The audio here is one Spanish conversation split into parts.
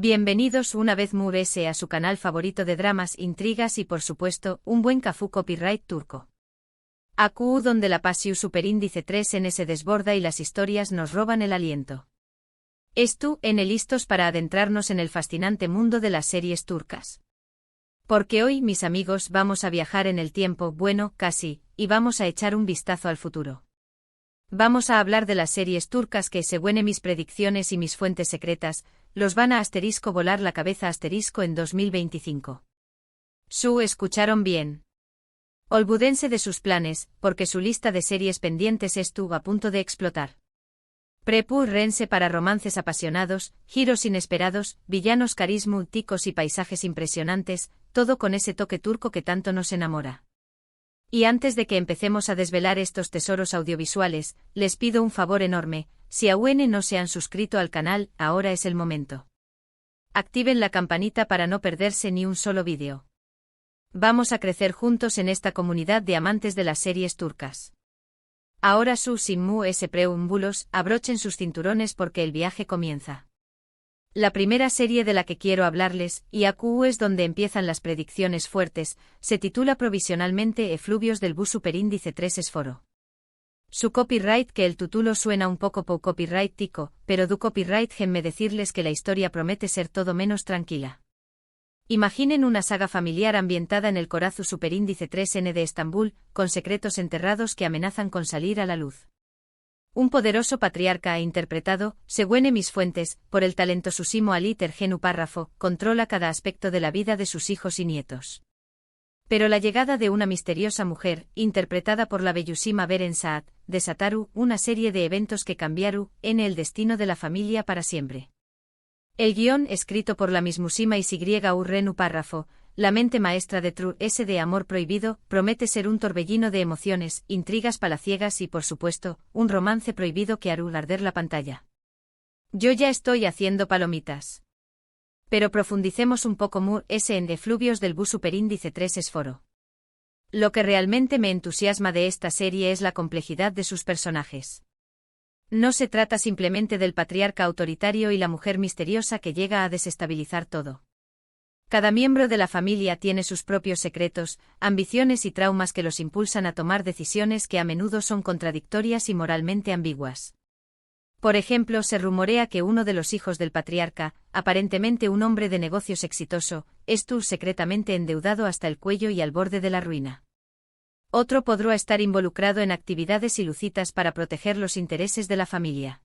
Bienvenidos una vez más a su canal favorito de dramas, intrigas y por supuesto, un buen cafú copyright turco. AQ donde la pasión superíndice 3N se desborda y las historias nos roban el aliento. Listos para adentrarnos en el fascinante mundo de las series turcas. Porque hoy, mis amigos, vamos a viajar en el tiempo, bueno, casi, y vamos a echar un vistazo al futuro. Vamos a hablar de las series turcas que, según mis predicciones y mis fuentes secretas, los van a volar la cabeza en 2025. Escucharon bien. Olvídense de sus planes, porque su lista de series pendientes estuvo a punto de explotar. Prepárense para romances apasionados, giros inesperados, villanos carismáticos y paisajes impresionantes, todo con ese toque turco que tanto nos enamora. Y antes de que empecemos a desvelar estos tesoros audiovisuales, les pido un favor enorme: si aún no se han suscrito al canal, ahora es el momento. Activen la campanita para no perderse ni un solo vídeo. Vamos a crecer juntos en esta comunidad de amantes de las series turcas. Ahora sin más preámbulos, abrochen sus cinturones porque el viaje comienza. La primera serie de la que quiero hablarles, y AQ es donde empiezan las predicciones fuertes, se titula provisionalmente Efluvios del Bu Superíndice 3 Esforo. Su copyright, que el título suena un poco copyright tico, pero du copyright déjenme decirles que la historia promete ser todo menos tranquila. Imaginen una saga familiar ambientada en el corazón superíndice 3N de Estambul, con secretos enterrados que amenazan con salir a la luz. Un poderoso patriarca interpretado, según mis fuentes, por el talentosísimo Ali Tergenu Párrafo, controla cada aspecto de la vida de sus hijos y nietos. Pero la llegada de una misteriosa mujer, interpretada por la bellísima Beren Saat, desataron una serie de eventos que cambiaron el destino de la familia para siempre. El guión, escrito por la mismísima Isigriega Urrenu Párrafo, la mente maestra de True S de Amor Prohibido, promete ser un torbellino de emociones, intrigas palaciegas y, por supuesto, un romance prohibido que hará arder la pantalla. Yo ya estoy haciendo palomitas. Pero profundicemos un poco más en Efluvios del Bu Superíndice 3 Esforo. Lo que realmente me entusiasma de esta serie es la complejidad de sus personajes. No se trata simplemente del patriarca autoritario y la mujer misteriosa que llega a desestabilizar todo. Cada miembro de la familia tiene sus propios secretos, ambiciones y traumas que los impulsan a tomar decisiones que a menudo son contradictorias y moralmente ambiguas. Por ejemplo, se rumorea que uno de los hijos del patriarca, aparentemente un hombre de negocios exitoso, estuvo secretamente endeudado hasta el cuello y al borde de la ruina. Otro podrá estar involucrado en actividades ilícitas para proteger los intereses de la familia.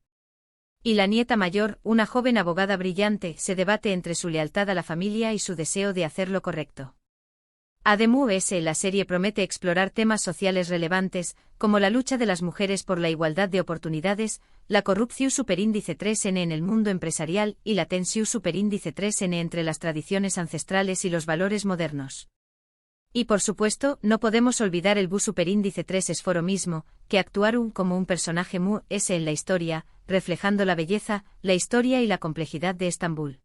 Y la nieta mayor, una joven abogada brillante, se debate entre su lealtad a la familia y su deseo de hacer lo correcto. Además, la serie promete explorar temas sociales relevantes, como la lucha de las mujeres por la igualdad de oportunidades, la corrupción superíndice 3N en el mundo empresarial y la tensión superíndice 3N entre las tradiciones ancestrales y los valores modernos. Y por supuesto, no podemos olvidar el Bu Superíndice 3 Esforo mismo, que actuaron como un personaje en la historia, reflejando la belleza, la historia y la complejidad de Estambul.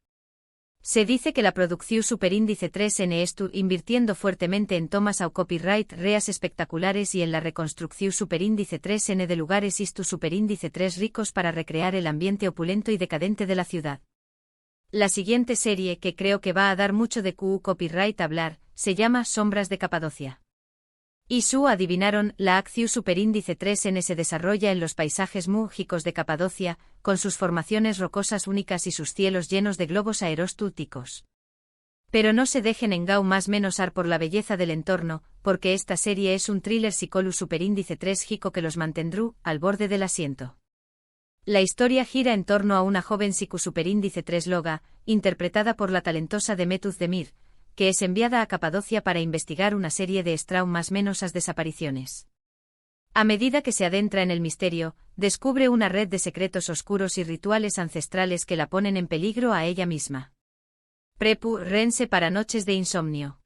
Se dice que la producción Superíndice 3N estuvo invirtiendo fuertemente en tomas a copyright reas espectaculares y en la reconstrucción Superíndice 3N de lugares Superíndice 3 ricos para recrear el ambiente opulento y decadente de la ciudad. La siguiente serie, que creo que va a dar mucho de copyright hablar, se llama Sombras de Capadocia. Y adivinaron, la acción superíndice 3N se desarrolla en los paisajes mágicos de Capadocia, con sus formaciones rocosas únicas y sus cielos llenos de globos aerostáticos. Pero no se dejen menosar por la belleza del entorno, porque esta serie es un thriller psicológico superíndice 3 gico que los mantendrá al borde del asiento. La historia gira en torno a una joven superíndice 3 Loga, interpretada por la talentosa Demet Özdemir, que es enviada a Capadocia para investigar una serie de menosas desapariciones. A medida que se adentra en el misterio, descubre una red de secretos oscuros y rituales ancestrales que la ponen en peligro a ella misma. Prepárense para noches de insomnio.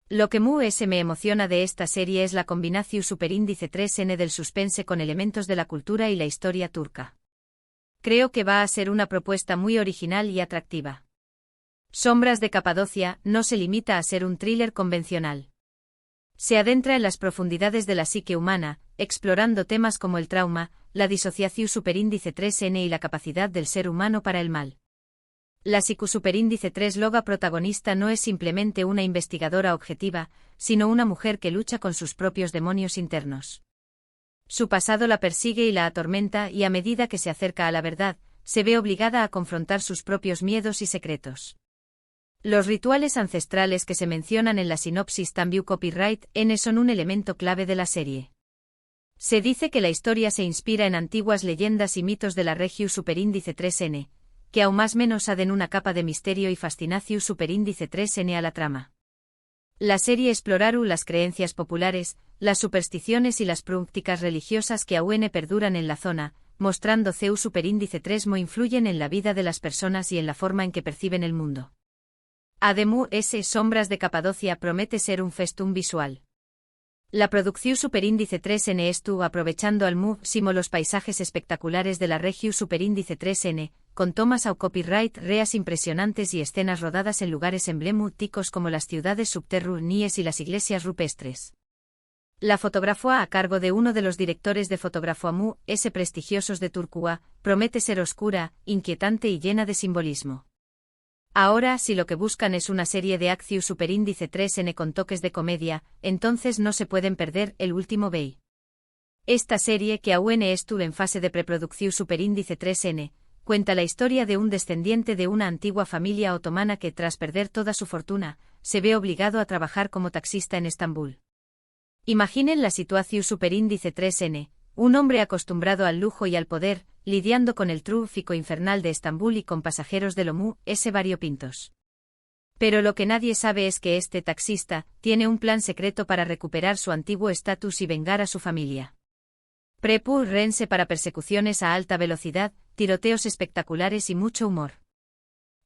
Lo que me emociona de esta serie es la combinación superíndice 3N del suspense con elementos de la cultura y la historia turca. Creo que va a ser una propuesta muy original y atractiva. Sombras de Capadocia no se limita a ser un thriller convencional. Se adentra en las profundidades de la psique humana, explorando temas como el trauma, la disociación superíndice 3N y la capacidad del ser humano para el mal. La Siku Superíndice 3 Loga protagonista no es simplemente una investigadora objetiva, sino una mujer que lucha con sus propios demonios internos. Su pasado la persigue y la atormenta y a medida que se acerca a la verdad, se ve obligada a confrontar sus propios miedos y secretos. Los rituales ancestrales que se mencionan en la sinopsis También Copyright N son un elemento clave de la serie. Se dice que la historia se inspira en antiguas leyendas y mitos de la Regius Superíndice 3N, que aún más menos aden una capa de misterio y fascinacius Superíndice 3N a la trama. La serie exploraru las creencias populares, las supersticiones y las prácticas religiosas que aún perduran en la zona, mostrando Ceu Superíndice 3 mo influyen en la vida de las personas y en la forma en que perciben el mundo. Además, Sombras de Capadocia promete ser un festum visual. La producción Superíndice 3N estuvo aprovechando al máximo los paisajes espectaculares de la Regius Superíndice 3N, con tomas a copyright reas impresionantes y escenas rodadas en lugares emblemáticos como las ciudades subterráneas y las iglesias rupestres. La fotografía a cargo de uno de los directores de fotografía prestigiosos de Turquía, promete ser oscura, inquietante y llena de simbolismo. Ahora, si lo que buscan es una serie de acción Superíndice 3N con toques de comedia, entonces no se pueden perder El Último Bey. Esta serie, que aún estuvo en fase de preproducción Superíndice 3N, cuenta la historia de un descendiente de una antigua familia otomana que, tras perder toda su fortuna, se ve obligado a trabajar como taxista en Estambul. Imaginen la situación Superíndice 3N, un hombre acostumbrado al lujo y al poder, lidiando con el tráfico infernal de Estambul y con pasajeros de lo variopintos. Pero lo que nadie sabe es que este taxista tiene un plan secreto para recuperar su antiguo estatus y vengar a su familia. Prepárense para persecuciones a alta velocidad, tiroteos espectaculares y mucho humor.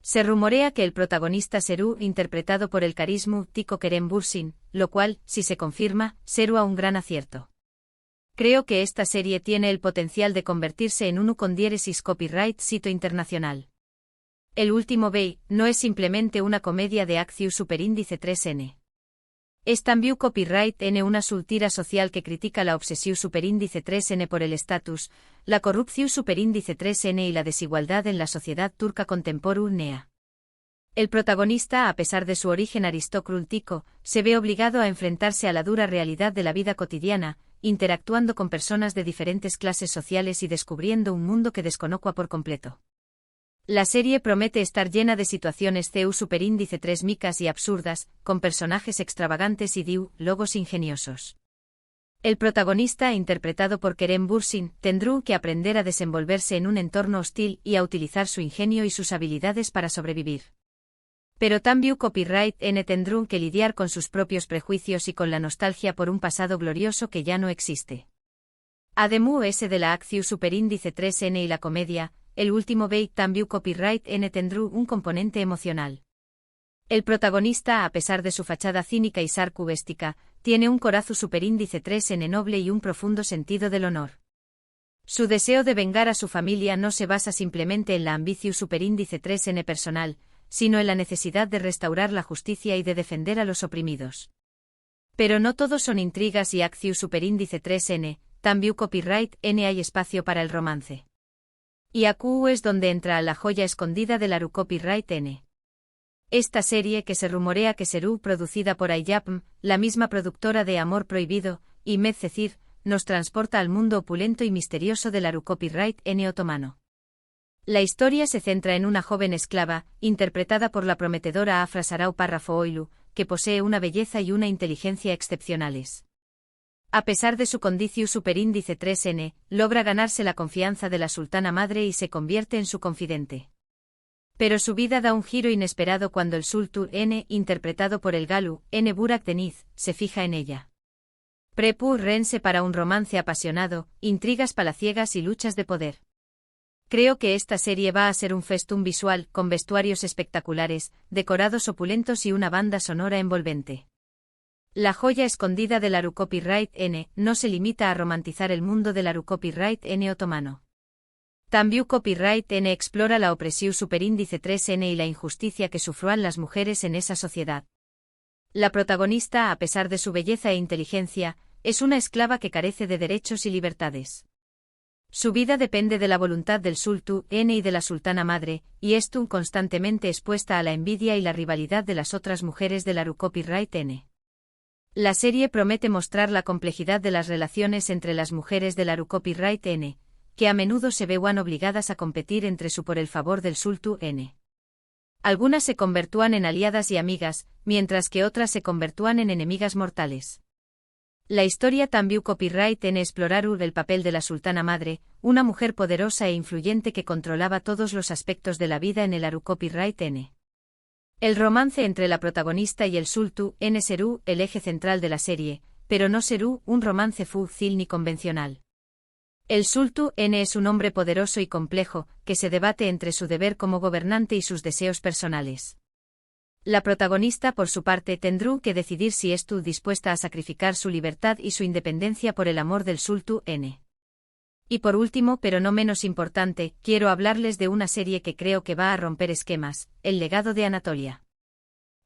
Se rumorea que el protagonista será interpretado por el carismático Kerem Bürsin, lo cual, si se confirma, será un gran acierto. Creo que esta serie tiene el potencial de convertirse en un con diéresis copyright sito internacional. El Último Bey no es simplemente una comedia de acción Superíndice 3N. Es también copyright N, una sátira social que critica la obsesión Superíndice 3N por el estatus, la corrupción Superíndice 3N y la desigualdad en la sociedad turca contemporánea. El protagonista, a pesar de su origen aristocrático, se ve obligado a enfrentarse a la dura realidad de la vida cotidiana, interactuando con personas de diferentes clases sociales y descubriendo un mundo que desconoce por completo. La serie promete estar llena de situaciones CEU Superíndice 3 micas y absurdas, con personajes extravagantes y diálogos ingeniosos. El protagonista, interpretado por Kerem Bürsin, tendrá que aprender a desenvolverse en un entorno hostil y a utilizar su ingenio y sus habilidades para sobrevivir. Pero también Copyright N tendrá que lidiar con sus propios prejuicios y con la nostalgia por un pasado glorioso que ya no existe. Además de la acción Superíndice 3N y la comedia, El Último Bey también Copyright N tendrá un componente emocional. El protagonista, a pesar de su fachada cínica y sarcástica, tiene un corazón Superíndice 3N noble y un profundo sentido del honor. Su deseo de vengar a su familia no se basa simplemente en la ambición Superíndice 3N personal, sino en la necesidad de restaurar la justicia y de defender a los oprimidos. Pero no todos son intrigas y acción Superíndice 3N, también Copyright N hay espacio para el romance. Y aquí es donde entra la joya escondida de la Copyright N. Esta serie, que se rumorea que será producida por iYapm, la misma productora de Amor Prohibido, y Medcezir, nos transporta al mundo opulento y misterioso de la Copyright N otomano. La historia se centra en una joven esclava, interpretada por la prometedora Afra Sarau Parrafoğlu, que posee una belleza y una inteligencia excepcionales. A pesar de su condición Superíndice 3N, logra ganarse la confianza de la sultana madre y se convierte en su confidente. Pero su vida da un giro inesperado cuando el Sultán N, interpretado por el Galu N. Burak Deniz, se fija en ella. Prepárense para un romance apasionado, intrigas palaciegas y luchas de poder. Creo que esta serie va a ser un festum visual, con vestuarios espectaculares, decorados opulentos y una banda sonora envolvente. La joya escondida de la Copyright N no se limita a romantizar el mundo de la Copyright N otomano. También Copyright N explora la opresión Superíndice 3N y la injusticia que sufren las mujeres en esa sociedad. La protagonista, a pesar de su belleza e inteligencia, es una esclava que carece de derechos y libertades. Su vida depende de la voluntad del Sultán y de la sultana madre, y es constantemente expuesta a la envidia y la rivalidad de las otras mujeres de la Copyright N. La serie promete mostrar la complejidad de las relaciones entre las mujeres de la Copyright N, que a menudo se vean obligadas a competir entre sí por el favor del Sultán N. Algunas se convertúan en aliadas y amigas, mientras que otras se convertúan en enemigas mortales. La historia también copyright en explorar el papel de la sultana madre, una mujer poderosa e influyente que controlaba todos los aspectos de la vida en el Aru Copyright N. El romance entre la protagonista y el sultán N será el eje central de la serie, pero no será un romance fácil ni convencional. El sultán N es un hombre poderoso y complejo, que se debate entre su deber como gobernante y sus deseos personales. La protagonista, por su parte, tendrá que decidir si está dispuesta a sacrificar su libertad y su independencia por el amor del sultán N. Y por último, pero no menos importante, quiero hablarles de una serie que creo que va a romper esquemas, El legado de Anatolia.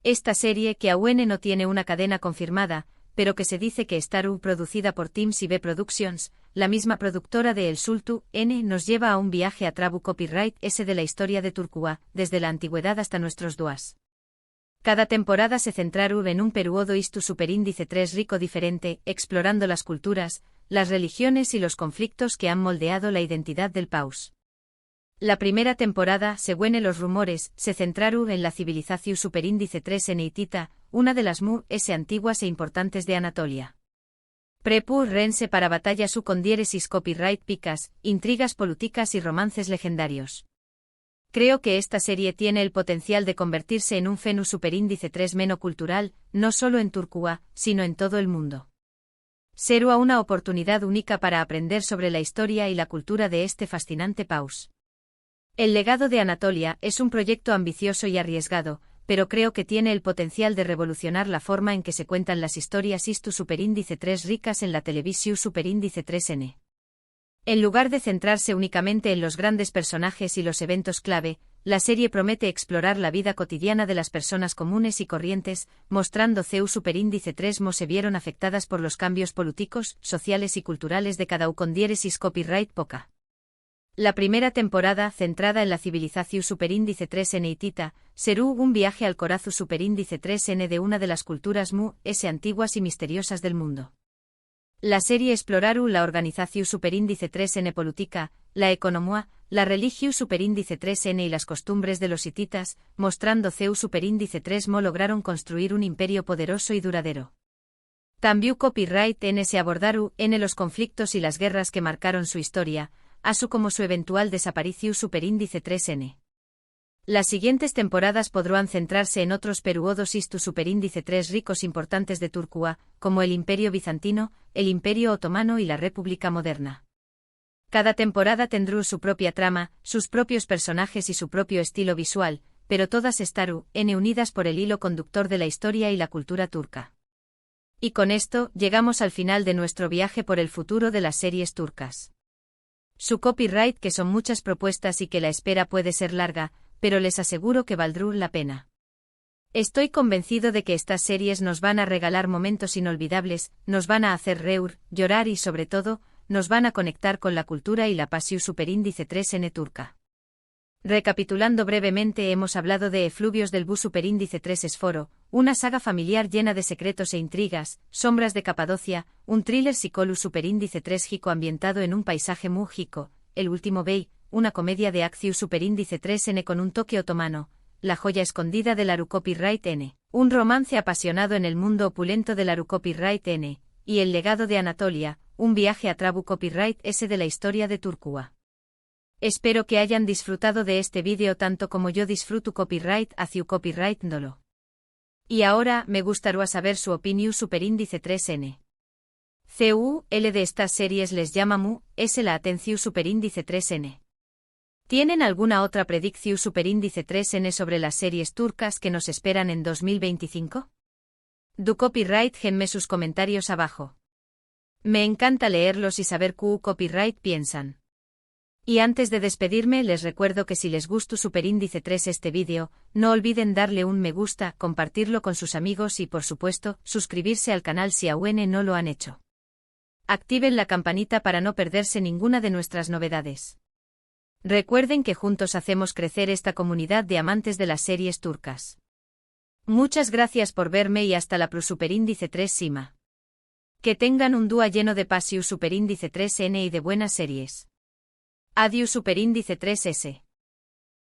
Esta serie, que aún no tiene una cadena confirmada, pero que se dice que está producida por Teams B Productions, la misma productora de El Sultán N, nos lleva a un viaje a Trabu Copyright S de la historia de Turquía, desde la antigüedad hasta nuestros días. Cada temporada se centrará en un periodo histo superíndice 3 rico diferente, explorando las culturas, las religiones y los conflictos que han moldeado la identidad del país. La primera temporada, según los rumores, se centrará en la civilización superíndice 3 en Hitita, una de las más antiguas e importantes de Anatolia. Rense para batallas con diéresis copyright picas, intrigas políticas y romances legendarios. Creo que esta serie tiene el potencial de convertirse en un fenómeno superíndice 3 cultural, no solo en Turquía, sino en todo el mundo. Será una oportunidad única para aprender sobre la historia y la cultura de este fascinante país. El legado de Anatolia es un proyecto ambicioso y arriesgado, pero creo que tiene el potencial de revolucionar la forma en que se cuentan las historias histo superíndice 3 ricas en la televisión superíndice 3N. En lugar de centrarse únicamente en los grandes personajes y los eventos clave, la serie promete explorar la vida cotidiana de las personas comunes y corrientes, mostrando cómo superíndice 3 se vieron afectadas por los cambios políticos, sociales y culturales de cada con diéresis copyright poca. La primera temporada, centrada en la civilización superíndice 3 en Hitita, será un viaje al corazón superíndice 3N de una de las culturas más antiguas y misteriosas del mundo. La serie explorará la organización superíndice 3N política, la economía, la religión superíndice 3N y las costumbres de los hititas, mostrando cómo superíndice 3 lograron construir un imperio poderoso y duradero. También Copyright N se abordará en los conflictos y las guerras que marcaron su historia, así como su eventual desaparición superíndice 3N. Las siguientes temporadas podrán centrarse en otros periodos histo superíndice 3 ricos importantes de Turquía, como el Imperio Bizantino, el Imperio Otomano y la República Moderna. Cada temporada tendrá su propia trama, sus propios personajes y su propio estilo visual, pero todas estarán unidas por el hilo conductor de la historia y la cultura turca. Y con esto, llegamos al final de nuestro viaje por el futuro de las series turcas. Su copyright, que son muchas propuestas y que la espera puede ser larga, pero les aseguro que valdrá la pena. Estoy convencido de que estas series nos van a regalar momentos inolvidables, nos van a hacer reír, llorar y sobre todo, nos van a conectar con la cultura y la pasión superíndice 3N turca. Recapitulando brevemente, hemos hablado de Efluvios del bus superíndice 3 Esforo, una saga familiar llena de secretos e intrigas, Sombras de Capadocia, un thriller psicolus superíndice 3 jico ambientado en un paisaje muy jico, El último bey, una comedia de acción superíndice 3N con un toque otomano, La joya escondida del Aru Copyright N, un romance apasionado en el mundo opulento del Aru Copyright N, y El legado de Anatolia, un viaje a Trabu Copyright S de la historia de Turquía. Espero que hayan disfrutado de este vídeo tanto como yo disfruto copyright hacia copyright dolo. Y ahora, me gustaría saber su opinión superíndice 3N. CUL de estas series les llama es la atención superíndice 3N. ¿Tienen alguna otra predicción superíndice 3N sobre las series turcas que nos esperan en 2025? Du copyright genme sus comentarios abajo. Me encanta leerlos y saber qué copyright piensan. Y antes de despedirme les recuerdo que si les gustó superíndice 3 este vídeo, no olviden darle un me gusta, compartirlo con sus amigos y por supuesto, suscribirse al canal si aún no lo han hecho. Activen la campanita para no perderse ninguna de nuestras novedades. Recuerden que juntos hacemos crecer esta comunidad de amantes de las series turcas. Muchas gracias por verme y hasta la Pro Superíndice 3 Sima. Que tengan un día lleno de paz y Superíndice 3N y de buenas series. Adiós Superíndice 3S.